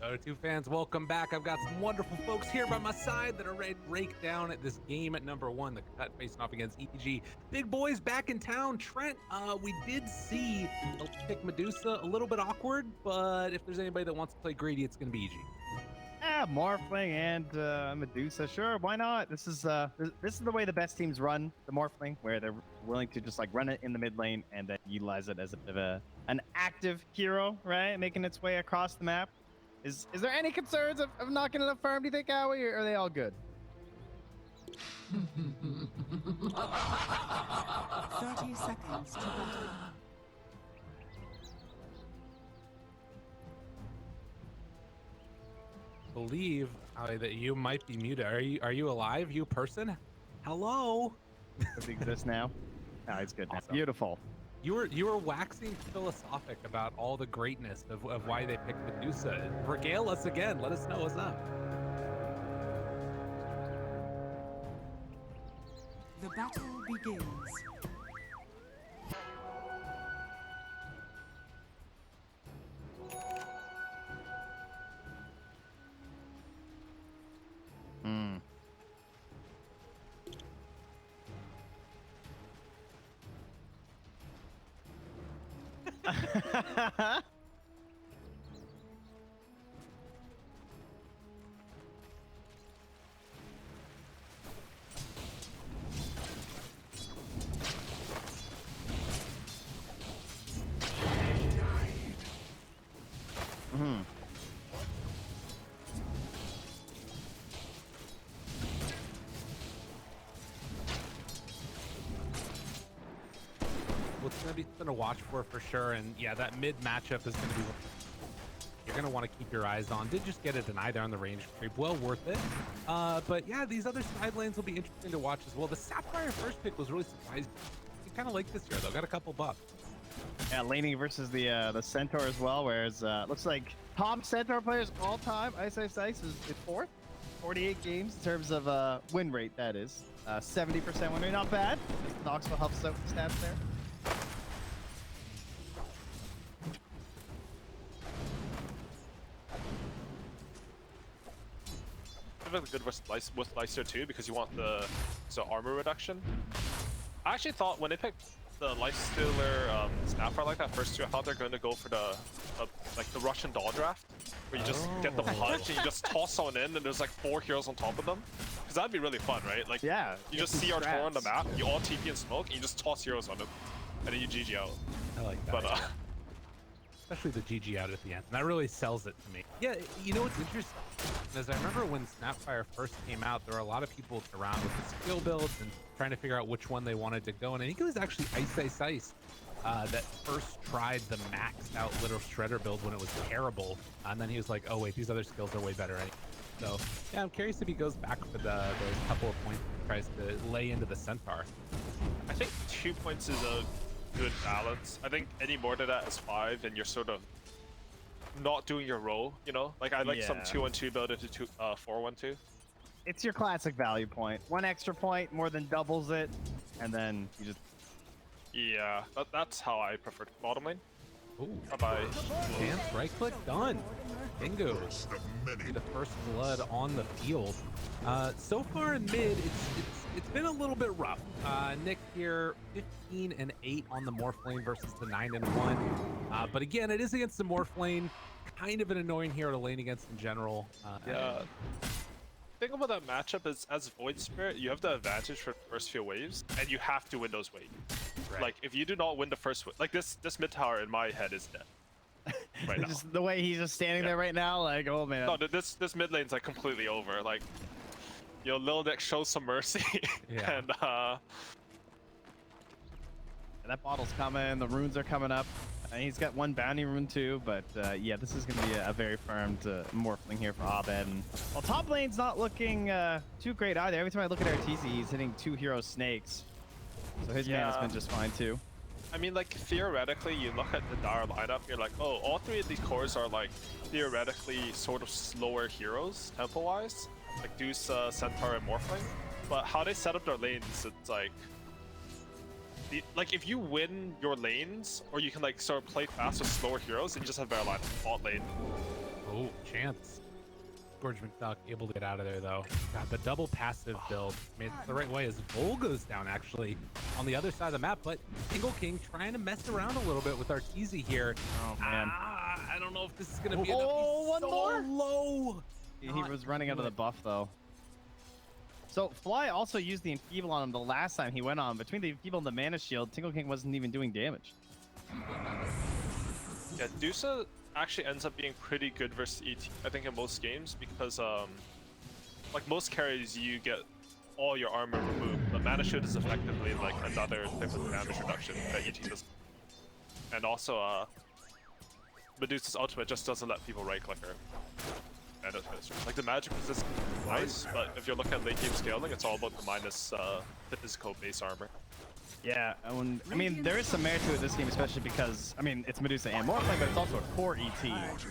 Dota 2 fans, welcome back. I've got some wonderful folks here by my side that are ready to rake down at this game at number 1, the cut facing off against EG. Big boys back in town. Trent, we did see pick Medusa, a little bit awkward, but if there's anybody that wants to play greedy, it's going to be EG. Yeah, Morphling and Medusa, sure, why not? This is the way the best teams run the Morphling, where they're willing to just like run it in the mid lane and then utilize it as a bit of an active hero, right? Making its way across the map. Is there any concerns of knocking it up firm, do you think, Howie, or are they all good? 30 seconds to battle. Believe that you might be muted. Are you alive, you person? Hello? Does it exist now? No, it's good now. Awesome. Beautiful. You were waxing philosophic about all the greatness of why they picked Medusa. Regale us again. Let us know what's up. The battle begins. What's going to be something to watch for sure, and yeah, that mid matchup is going to be you're going to want to keep your eyes on. Did just get a deny there on the range creep, well worth it. But yeah, these other side lanes will be interesting to watch as well. The Sapphire first pick was really surprising. You kind of like this here though, got a couple buffs. Yeah, laning versus the Centaur as well, whereas looks like top Centaur players all time, EG.Iceiceice is 4th. 48 games in terms of win rate, that is. 70% win rate, not bad. Knoxville helps out with the stats there. Good with Lyster too, because you want the armor reduction. I actually thought when they picked the Lifestealer Snapper like that first two, I thought they're going to go for the like the Russian doll draft, where you just get the punch and you just toss someone in, and there's like 4 heroes on top of them. Because that'd be really fun, right? Like, yeah, you just see our tour on the map, you all TP and smoke, and you just toss heroes on them, and then you GG out. I like that. But especially the GG out at the end. And that really sells it to me. Yeah, you know what's interesting is I remember when Snapfire first came out, there were a lot of people around with the skill builds and trying to figure out which one they wanted to go. And I think it was actually EG.Iceiceice that first tried the maxed out Little Shredder build when it was terrible. And then he was like, oh wait, these other skills are way better. Anyway. So yeah, I'm curious if he goes back for those couple of points and tries to lay into the Centaur. I think 2 points is a good balance. I think any more than that is 5, and you're sort of not doing your role, you know? Like, I like some 2-1-2 build into 4-1-2. It's your classic value point. 1 extra point more than doubles it, and then you just... Yeah, that's how I prefer bottom lane. Ooh. Bye-bye. Dance, right click, done. Bingo. The first blood on the field. So far in mid, it's been a little bit rough. Nick here, 15-8 on the Morphlane versus the 9-1. But again, it is against the Morphlane. Kind of an annoying hero to lane against in general. Yeah. Think about that matchup is as Void Spirit, you have the advantage for the first few waves, and you have to win those waves. Right. Like, if you do not win the first wave, like this mid tower in my head is dead. Right now. Just the way he's just standing there right now, like, oh man. No, this mid lane's like completely over. Like, you know, Lil Nick shows some mercy, Yeah. and that bottle's coming, the runes are coming up. And he's got 1 bounty rune too, but yeah, this is going to be a very firm Morphling here for Abed. And well, top lane's not looking too great either. Every time I look at Arteezy, he's hitting 2 hero snakes. So his mana's been just fine too. I mean, like, theoretically, you look at the Dire lineup, you're like, oh, all 3 of these cores are like theoretically sort of slower heroes tempo-wise, like Deuce, Centaur, and Morphling. But how they set up their lanes, it's like, like, if you win your lanes, or you can like sort of play fast with slower heroes, and you just have better line bot lane. Oh, chance. Scourge McDuck able to get out of there though. God, the double passive build made it the right way as Vol goes down actually on the other side of the map, but Tingle King trying to mess around a little bit with Arteezy here. Oh man. I don't know if this is gonna be enough. Oh, He's one so more? low. He was running out of the buff though. So Fly also used the Enfeeble on him the last time he went on. Between the Enfeeble and the Mana Shield, Tingle King wasn't even doing damage. Yeah, Dusa actually ends up being pretty good versus ET, I think, in most games because, like most carries, you get all your armor removed. The Mana Shield is effectively like another type of damage reduction that ET does. And also, Medusa's ultimate just doesn't let people right-click her. And like the magic is nice, but if you're looking at late game scaling, it's all about the minus the physical base armor. Yeah, I mean, there is some merit to it this game, especially because, I mean, it's Medusa and Morphling, but it's also a core ET, which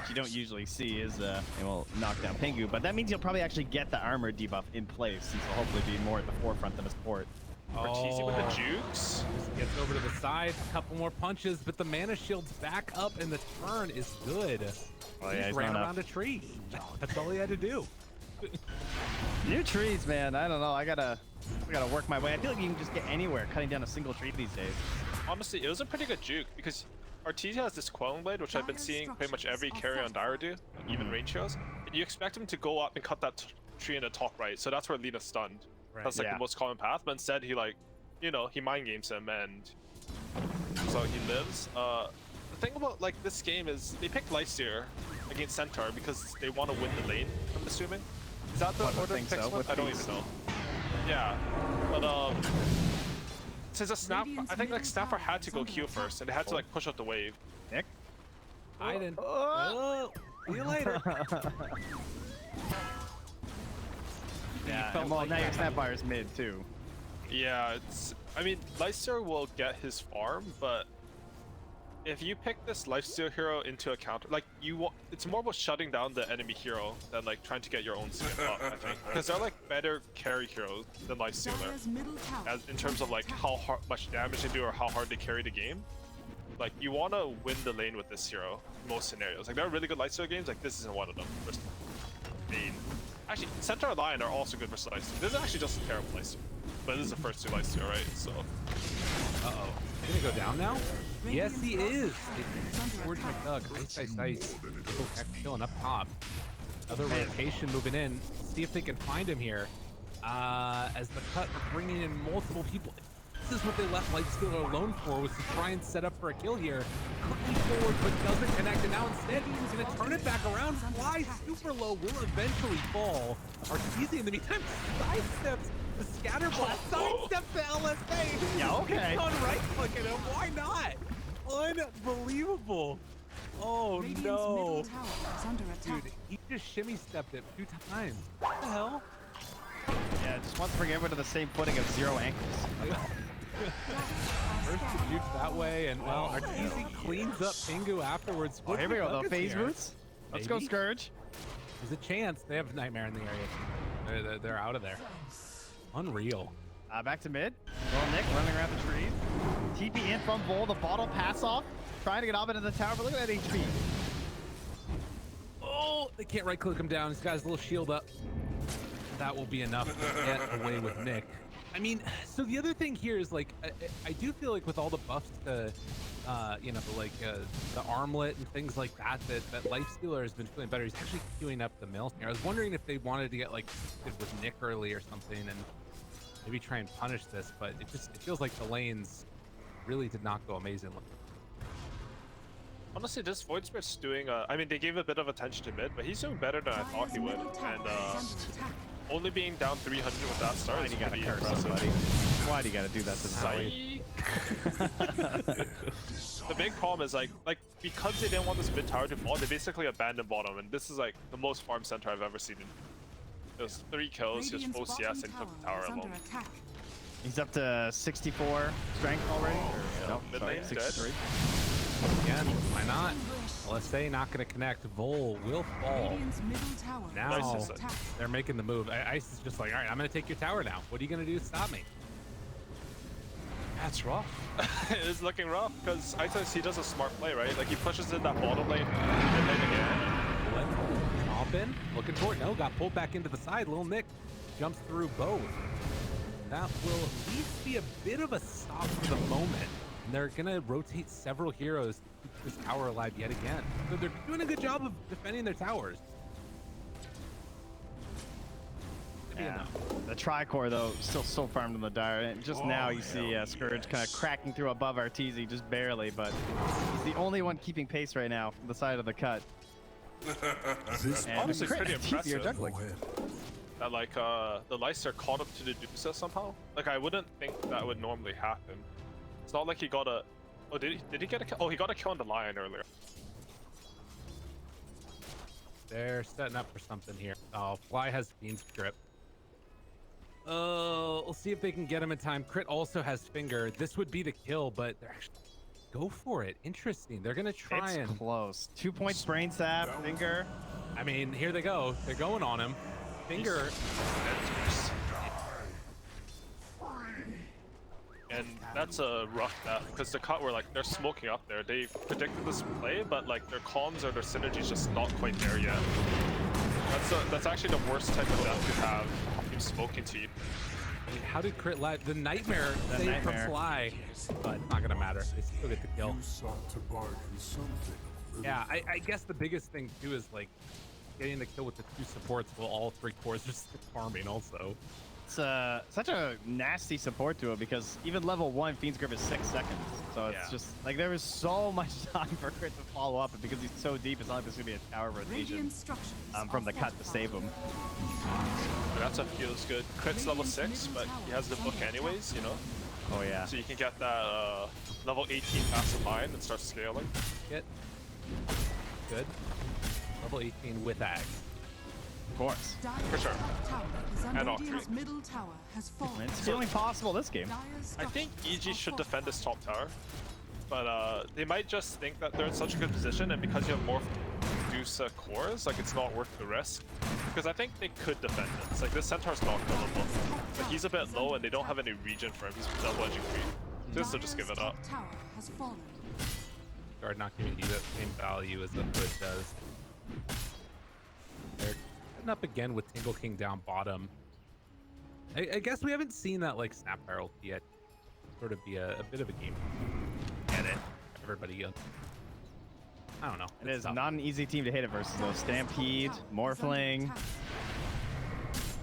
you don't usually see is, knock down Pingu, but that means you'll probably actually get the armor debuff in place, since he'll hopefully be more at the forefront than a support. Arteezy with the jukes. Gets over to the side, a couple more punches, but the Mana Shield's back up and the turn is good. Oh, He yeah, just he's ran not around a tree. That's all he had to do. New trees, man. I don't know. I gotta work my way. I feel like you can just get anywhere cutting down a single tree these days. Honestly, it was a pretty good juke because Arteezy has this Quelling Blade, which I've been seeing pretty much every carry on Dire do, even range heroes. And you expect him to go up and cut that tree in the top right, so that's where Lena's stunned. Right. That's like Yeah. the most common path, but instead he like, he mind games him and so he lives. The thing about like this game is they picked Lifesteer against Centaur because they want to win the lane, I'm assuming. Is that the I would order think picks so, with? with I don't these. even know. Yeah, but since a snap, I think like Snapper had to go Q first, and they had to like push out the wave. Nick? I didn't. See you later. Yeah, felt and well, like now your that. Snapfire's mid, too. Yeah, I mean, Lifesteal will get his farm, but if you pick this Lifesteal hero into a counter, like it's more about shutting down the enemy hero than like trying to get your own skin up, I think, because they're like better carry heroes than Lifestealer, Dire's middle tower as in terms of like how much damage they do or how hard they carry the game. Like you want to win the lane with this hero in most scenarios. Like there are really good Lifesteal games, like this isn't one of them. Actually, Centaur and Lion are also good versus Lifesteal. This is actually just a terrible Lifesteal, but this is the first two Lifesteal, right? So. Uh-oh. He's gonna go down now? Yes, he is. Scourge McDuck, ice. Killing up top. Another rotation moving in. See if they can find him here. As the cut bringing in multiple people. This is what they left Lightstealer alone for, was to try and set up for a kill here. Cooking forward, but doesn't connect, and now instead he's gonna turn it back around. Fly super low, will eventually fall. Arteezy in the meantime sidesteps the scatter blast, sidesteps the LSA. Yeah, okay. On right clicking him, why not? Unbelievable. Oh Radiant's no. middle tower is under attack. Dude, he just shimmy stepped it 2 times. What the hell? Yeah, just wants to bring everyone to the same footing of 0 ankles. First the juke that way, and well, Arteezy cleans up Pingu afterwards. Oh, here we go, though. Phase Here. boots. Let's go, Maybe. Scourge. There's a chance. They have Nightmare in the area. They're out of there. Unreal. Back to mid. Lil Nick running around the trees. TP in from Vol, the bottle pass off. Trying to get ABED into the tower, but look at that HP. Oh, they can't right click him down. He's got his little shield up. That will be enough to get away with Nick. I mean, so the other thing here is like, I do feel like with all the buffs to, the armlet and things like that, that Lifestealer has been feeling better. He's actually queuing up the mill here. I was wondering if they wanted to get like with Nick early or something and maybe try and punish this, but it feels like the lanes really did not go amazingly. Honestly, this Void Spirit's doing, I mean, they gave a bit of attention to mid, but he's doing better than I thought he would. And only being down 300 with that start Why is do you gotta pretty curse us, buddy? Why do you gotta do that to the Psych. The big problem is like because they didn't want this mid tower to fall, they basically abandoned bottom, and this is like the most farm center I've ever seen. It was 3 kills, just full CS, and took the tower alone. He's up to 64 strength already? Yeah. Mid sorry, lane's 63. Again, why not? LSA not going to connect. Vol will fall. Now Nice, they're making the move. Ice is just like, all right, I'm going to take your tower now. What are you going to do to stop me? That's rough. It's looking rough because he does a smart play, right? Like he pushes in that bottom lane and then again. jump in, looking for it. No, got pulled back into the side. Lil Nick jumps through both. That will at least be a bit of a stop for the moment. And they're gonna rotate several heroes to keep this tower alive yet again. So they're doing a good job of defending their towers. Yeah. The Tricore, though, still so farmed in the dire. And just now you see Scourge kind of cracking through above Arteezy, just barely, but he's the only one keeping pace right now from the side of the cut. Honestly, pretty impressive. Juggling. That like the Leicester caught up to the Medusa somehow. Like I wouldn't think that would normally happen. It's not like he got a. Oh, did he get a kill? Oh, he got a kill on the Lion earlier. They're setting up for something here. Oh, Fly has Fiend's grip. Oh, we'll see if they can get him in time. Crit also has Finger. This would be the kill, but they're actually go for it. Interesting. They're gonna try It's and close. 2 points brain sap, Finger. I mean, here they go. They're going on him. Finger. And that's a rough death because the cut were like they're smoking up there. They predicted this play, but like their comms or their synergy's just not quite there yet. That's actually the worst type of death to have. Him smoking to you. I mean, how did Crit live? The Nightmare saved from Fly, but not gonna matter. They still get the kill. Yeah, I guess the biggest thing too is like getting the kill with the 2 supports while all 3 cores are still farming also. It's such a nasty support duo because even level 1 Fiend's grip is 6 seconds. So it's just like there is so much time for Crit to follow up, and because he's so deep, it's not like there's gonna be a tower rotation from the cut to save him. That's a feels good. Crit's level 6, but he has the book anyways, you know. Oh yeah. So you can get that level 18 passive line and start scaling. Get good. Level 18 with Ag. Of course. For sure. And all 3. Middle tower has fallen. It's feeling possible this game. I think EG should defend this top tower, but they might just think that they're in such a good position, and because you have more Medusa cores, like it's not worth the risk. Because I think they could defend it. It's like this Centaur's not killable. Like he's a bit low, and they don't have any regen for him. He's double edging free. So just give it up. Guard not giving you that same value as the Hood does. They're setting up again with Tingle King down bottom. I guess we haven't seen that like Snapfire ult yet. Sort of be a bit of a game. Get it? Everybody. I don't know. It is not an easy team to hit it versus though. Stampede, Morphling.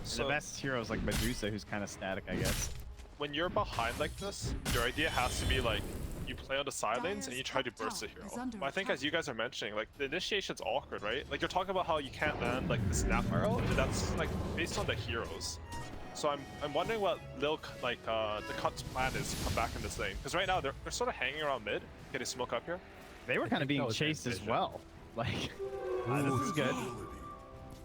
So the best heroes like Medusa, who's kind of static, I guess. When you're behind like this, your idea has to be like you play on the side lanes and you try to burst the hero. But I think as you guys are mentioning, like the initiation's awkward, right? Like you're talking about how you can't land like the snap arrow, and that's like based on the heroes. So I'm wondering what the cut's plan is to come back in this lane. Because right now they're sort of hanging around mid. Can they smoke up here? They were kind of being chased as well. Like, this is good.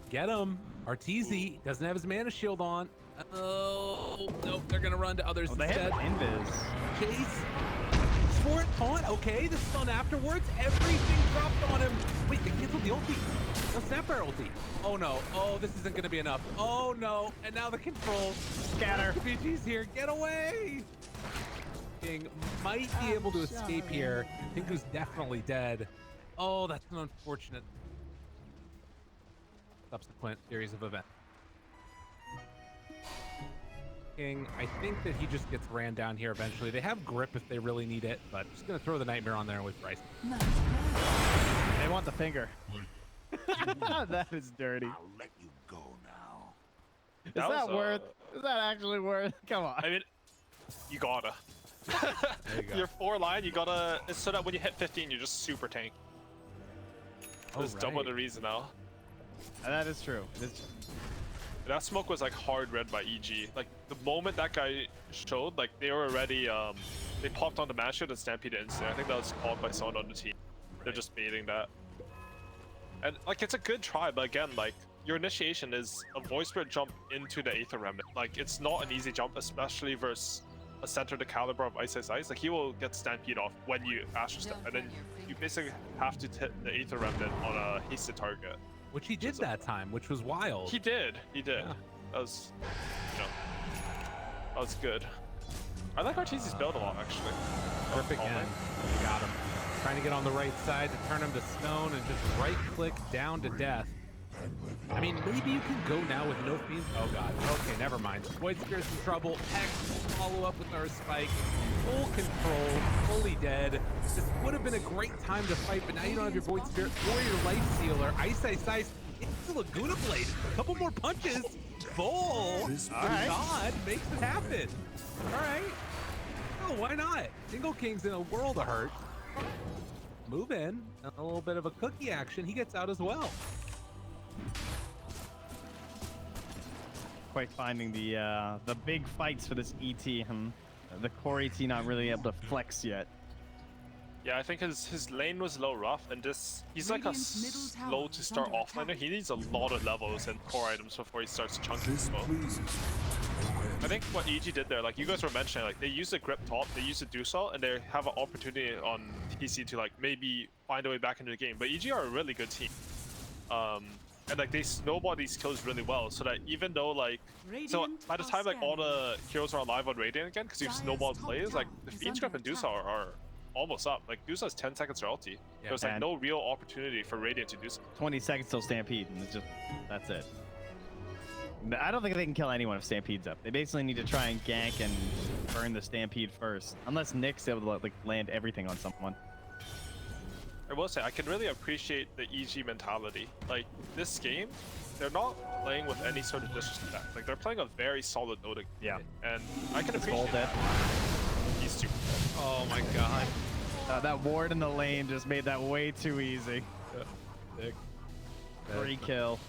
Get him. Arteezy doesn't have his mana shield on. Oh, nope. They're going to run to others They instead. have invis. Chase. Sport on. Okay, this is on afterwards. Everything dropped on him. Wait, they canceled the ulti. No Snapfire ulti. Oh, no. Oh, this isn't going to be enough. Oh, no. And now the control. Scatter. BG's here. Get away. King might be able to escape here. Pingu's definitely dead. Oh, that's an unfortunate subsequent series of events. King, I think that he just gets ran down here eventually. They have grip if they really need it, but just gonna throw the Nightmare on there with Bryce. They want the finger. That is dirty. I'll let you go now. Is that worth? Is that actually worth? Come on. I mean, you gotta. Your 4 line, you gotta. It's so that when you hit 15, you're just super tank. That's double the reason now. That is true. It is. That smoke was like hard read by EG. Like the moment that guy showed, like they were already they popped on the man shield and stampeded instant. I think that was called by someone on the team. They're just baiting that. And like it's a good try, but again, like your initiation is a voice spirit jump into the Aether Remnant. Like it's not an easy jump, especially versus a center the caliber of EG.Iceiceice. Like he will get stampede off when you Astral Step, and then you basically have to hit the Aether Remnant on a hasted target. Which he did that time, which was wild. He did. Yeah. That was, you know, that was good. I like Arteezy's build a lot, actually. Perfect end. Got him. Trying to get on the right side to turn him to stone and just right-click down to death. I mean, maybe you can go now with no fiends. Oh god. Okay, never mind. Void Spirit's in trouble. Hex follow up with our spike. Full control, fully dead. This would have been a great time to fight, but now you don't have your Void Spirit or your Life Sealer. Ice. It's the Laguna Blade. A couple more punches. Vol. God makes it happen. All right. Oh, why not? Single King's in a world of hurt. Move in. A little bit of a cookie action. He gets out as well. Quite finding the big fights for this ET. The core ET not really able to flex yet. Yeah, I think his lane was low rough, and he's like a slow to start offlaner. He needs a lot of levels and core items before he starts chunking smoke. I think what EG did there, like you guys were mentioning, like they use the grip top, they use the Dusal, and they have an opportunity on TC to like maybe find a way back into the game. But EG are a really good team. And like they snowball these kills really well, so that even though like by the time like all the heroes are alive on Radiant again, because you've snowballed plays, like the Fiend Script and Dusal are almost up. Like Dusal has 10 seconds to ulti. Yeah, There's like no real opportunity for Radiant to do so. 20 seconds till Stampede, and it's just that's it. I don't think they can kill anyone if Stampede's up. They basically need to try and gank and burn the Stampede first, unless Nick's able to like land everything on someone. I will say, I can really appreciate the EG mentality. Like, this game, they're not playing with any sort of disrespect. Like, they're playing a very solid Dota game. Yeah. And I can appreciate that. He's super. Oh my god. That ward in the lane just made that way too easy. Free kill.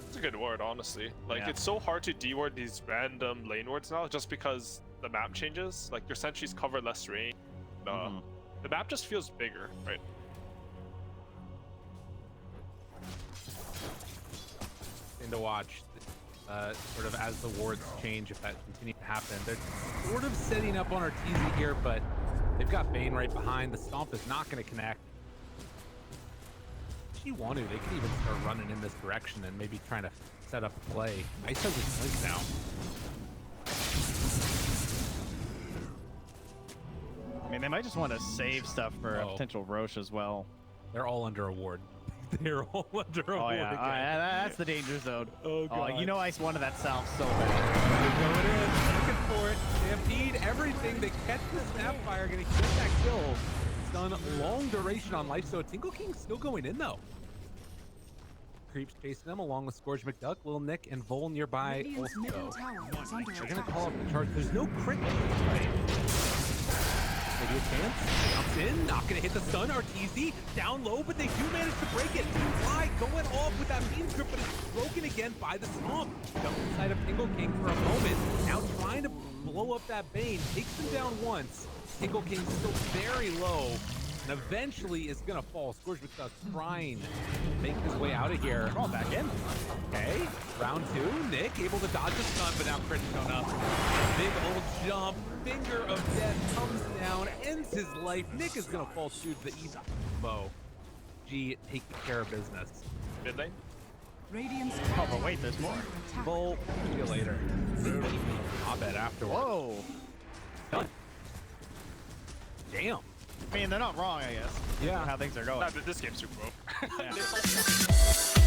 It's a good ward, honestly. Like, Yeah. it's so hard to de-ward these random lane wards now, just because the map changes. Like, your sentries cover less range. The map just feels bigger, right? Thing to watch, sort of as the wards change, if that continues to happen. They're sort of setting up on Arteezy here, but they've got Bane right behind. The Stomp is not going to connect. If you want to, they could even start running in this direction and maybe trying to set up a play. Ice has his blink now. I mean, they might just want to save stuff for a potential Roche as well. They're all under a ward. They're all under a Oh ward. yeah, again. that's the danger zone. Oh god. You know Ice wanted that Salve so bad. They're going in, looking for it. Stampede, everything. They catch the Snapfire, gonna get that kill. It's done long duration on life, so Tingle King's still going in though. Creeps chasing them along with Scourge, McDuck, Lil Nick, and Vol nearby. Radiant's middle Also, tower is under they're gonna attack. call up the charge. There's no crit in this fight. Maybe a chance. Jumps in, not gonna hit the stun. Arteezy down low, but they do manage to break it. Fly going off with that beam script, but it's broken again by the Stomp. Jump inside of Tingle King for a moment. Now trying to blow up that Bane. Takes him down once. Tingle King's still very low. And eventually is gonna fall. Scourge McDuck trying to make his way out of here. Crawl back in. Okay, round two. Nick able to dodge the stun, but now Crit's shown up. Big old jump. Finger of death comes down, ends his life. Nick is gonna fall to the east bow. G taking care of business. Mid lane? Radiant's Oh, but wait, there's more. under attack. Vol, see you later. Abed afterwards. Whoa. Done. Damn. I mean, they're not wrong, I guess. Yeah. How things are going. Nah, this game's super broke. Yeah.